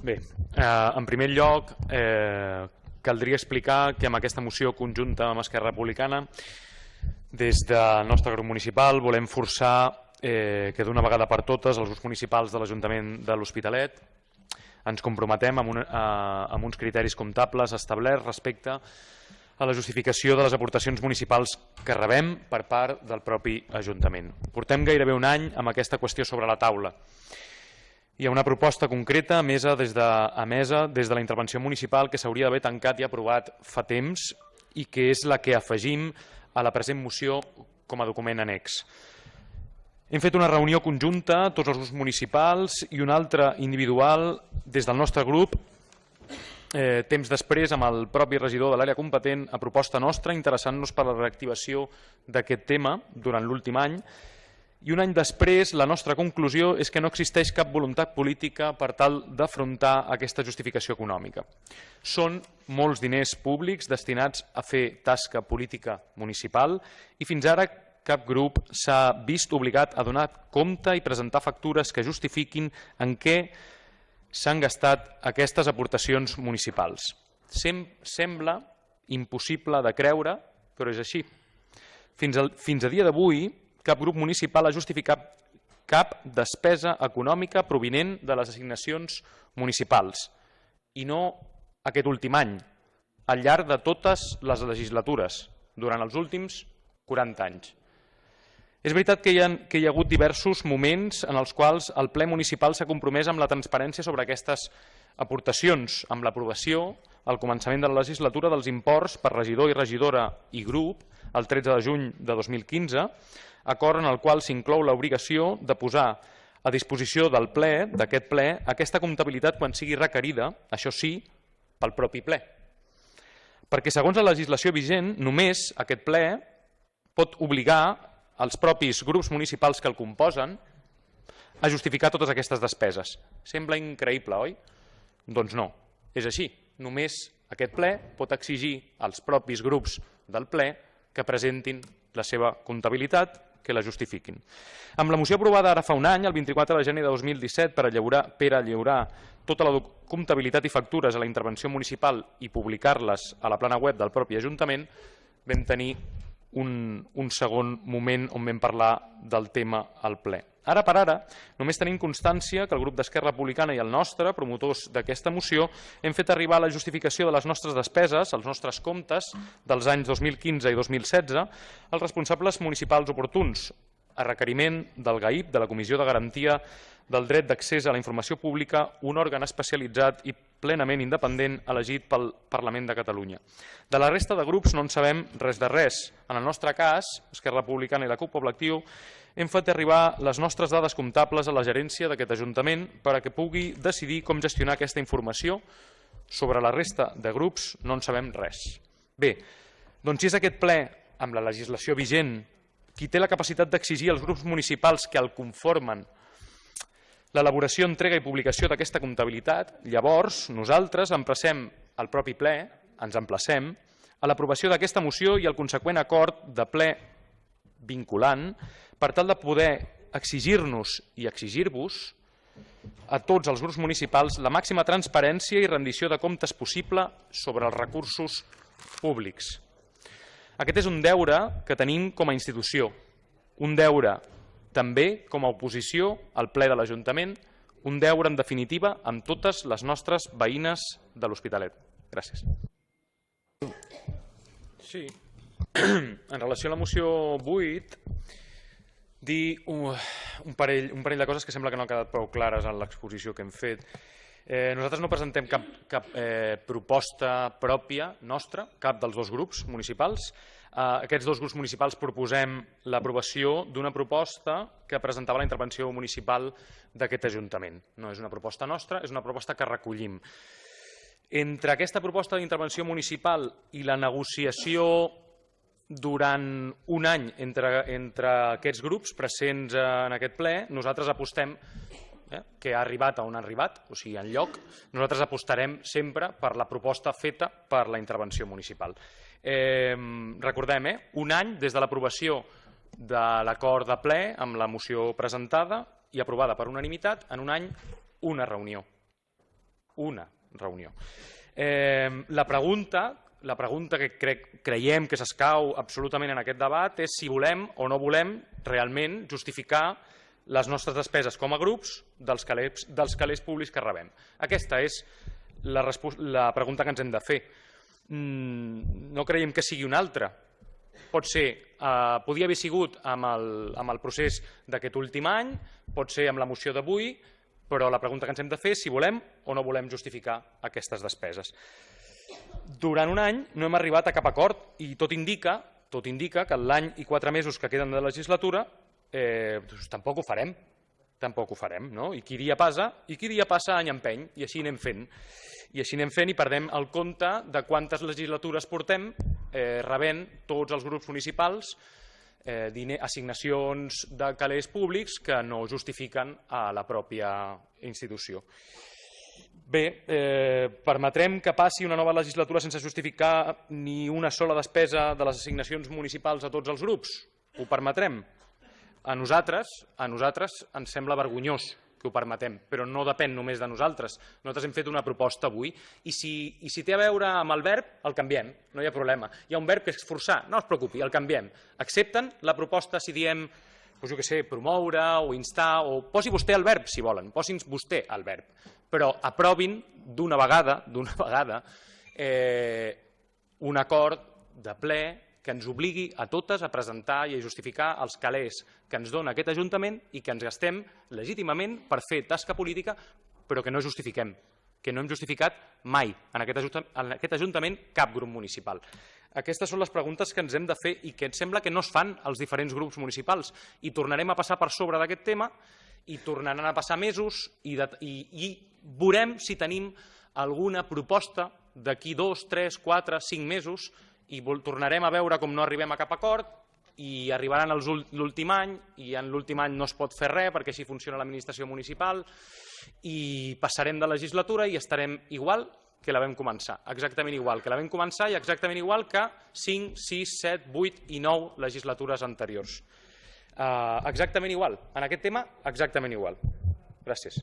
Bé, en primer lloc, caldria explicar que amb aquesta moció conjunta amb Esquerra Republicana, des del nostre grup municipal volem forçar que d'una vegada per totes els grups municipals de l'Ajuntament de l'Hospitalet ens comprometem amb uns criteris comptables establerts respecte a la justificació de les aportacions municipals que rebem per part del propi Ajuntament. Portem gairebé un any amb aquesta qüestió sobre la taula. Hi ha una proposta concreta emesa des de la intervenció municipal que s'hauria d'haver tancat i aprovat fa temps i que és la que afegim a la present moció com a document annex. Hem fet una reunió conjunta, tots els grups municipals, i una altra individual des del nostre grup, temps després amb el propi regidor de l'àrea competent a proposta nostra, interessant-nos per la reactivació d'aquest tema durant l'últim any. I un any després, la nostra conclusió és que no existeix cap voluntat política per tal d'afrontar aquesta justificació econòmica. Són molts diners públics destinats a fer tasca política municipal i fins ara cap grup s'ha vist obligat a donar compte i presentar factures que justifiquin en què s'han gastat aquestes aportacions municipals. Sembla impossible de creure, però és així. Fins a dia d'avui, cap grup municipal ha justificat cap despesa econòmica provinent de les assignacions municipals. I no aquest últim any, al llarg de totes les legislatures, durant els últims 40 anys. És veritat que hi ha hagut diversos moments en els quals el ple municipal s'ha compromès amb la transparència sobre aquestes aportacions, amb l'aprovació, al començament de la legislatura, dels imports per regidor i regidora i grup, el 13 de juny de 2015, acord en el qual s'inclou l'obligació de posar a disposició del ple, d'aquest ple, aquesta comptabilitat quan sigui requerida, això sí, pel propi ple. Perquè segons la legislació vigent, només aquest ple pot obligar els propis grups municipals que el composen a justificar totes aquestes despeses. Sembla increïble, oi? Doncs no, és així. Només aquest ple pot exigir als propis grups del ple que presentin la seva comptabilitat, que la justifiquin. Amb la moció aprovada ara fa un any, el 24 de gener de 2017, per a lliurar tota la comptabilitat i factures a la intervenció municipal i publicar-les a la plana web del propi Ajuntament, vam tenir un segon moment on vam parlar del tema al ple. Ara per ara, només tenim constància que el grup d'Esquerra Republicana i el nostre, promotors d'aquesta moció, hem fet arribar la justificació de les nostres despeses, els nostres comptes dels anys 2015 i 2016, als responsables municipals oportuns, a requeriment del GAIP, de la Comissió de Garantia del Dret d'Accés a la Informació Pública, un òrgan especialitzat i plenament independent elegit pel Parlament de Catalunya. De la resta de grups no en sabem res de res. En el nostre cas, Esquerra Republicana i la CUP Poble Actiu, hem fet arribar les nostres dades comptables a la gerència d'aquest Ajuntament perquè pugui decidir com gestionar aquesta informació. Sobre la resta de grups no en sabem res. Bé, doncs si és aquest ple, amb la legislació vigent, qui té la capacitat d'exigir als grups municipals que el conformen l'elaboració, entrega i publicació d'aquesta comptabilitat, llavors nosaltres emplacem al propi ple, ens emplacem a l'aprovació d'aquesta moció i al conseqüent acord de ple vinculant per tal de poder exigir-nos i exigir-vos a tots els grups municipals la màxima transparència i rendició de comptes possible sobre els recursos públics. Aquest és un deure que tenim com a institució, un deure també com a oposició al ple de l'Ajuntament, un deure en definitiva amb totes les nostres veïnes de l'Hospitalet. Gràcies. Sí, en relació a la moció 8, dir un parell de coses que sembla que no han quedat prou clares en l'exposició que hem fet. Nosaltres no presentem cap proposta pròpia nostra, cap dels dos grups municipals. Aquests dos grups municipals proposem l'aprovació d'una proposta que presentava la intervenció municipal d'aquest Ajuntament. No és una proposta nostra, és una proposta que recollim. Entre aquesta proposta d'intervenció municipal i la negociació durant un any entre aquests grups presents en aquest ple, nosaltres apostem que ha arribat a on ha arribat, o sigui, enlloc, nosaltres apostarem sempre per la proposta feta per la intervenció municipal. Recordem, un any des de l'aprovació de l'acord de ple amb la moció presentada i aprovada per unanimitat, en un any una reunió. Una reunió. La pregunta que creiem que s'escau absolutament en aquest debat és si volem o no volem realment justificar les nostres despeses com a grups dels calés públics que rebem. Aquesta és la pregunta que ens hem de fer. No creiem que sigui una altra. Pot ser, podia haver sigut amb el procés d'aquest últim any, pot ser amb la moció d'avui, però la pregunta que ens hem de fer és si volem o no volem justificar aquestes despeses. Durant un any no hem arribat a cap acord i tot indica que l'any i 4 mesos que queden de legislatura tampoc ho farem. No? I qui dia passa any empeny, i així anem fent. I perdem el compte de quantes legislatures portem rebent tots els grups municipals assignacions de calés públics que no justifiquen a la pròpia institució. Bé, permetrem que passi una nova legislatura sense justificar ni una sola despesa de les assignacions municipals a tots els grups? Ho permetrem? A nosaltres ens sembla vergonyós que ho permetem, però no depèn només de nosaltres. Nosaltres hem fet una proposta avui i si té a veure amb el verb, el canviem, no hi ha problema. Hi ha un verb que és forçar, no es preocupi, el canviem. Accepten la proposta si diem, jo què sé, promoure o instar, o posi vostè el verb si volen, posi'ns vostè el verb, però aprovin d'una vegada un acord de ple que ens obligui a totes a presentar i a justificar els calés que ens dona aquest Ajuntament i que ens gastem legítimament per fer tasca política, però que no justifiquem, que no hem justificat mai en aquest Ajuntament cap grup municipal. Aquestes són les preguntes que ens hem de fer i que ens sembla que no es fan als diferents grups municipals. I tornarem a passar per sobre d'aquest tema i tornaran a passar mesos i veurem si tenim alguna proposta d'aquí 2, 3, 4, 5 mesos i tornarem a veure com no arribem a cap acord i arribaran l'últim any i en l'últim any no es pot fer res perquè així funciona l'administració municipal i passarem de legislatura i estarem igual que la vam començar, exactament igual que la vam començar i exactament igual que 5, 6, 7, 8 i 9 legislatures anteriors. Exactament igual. En aquest tema, exactament igual. Gràcies.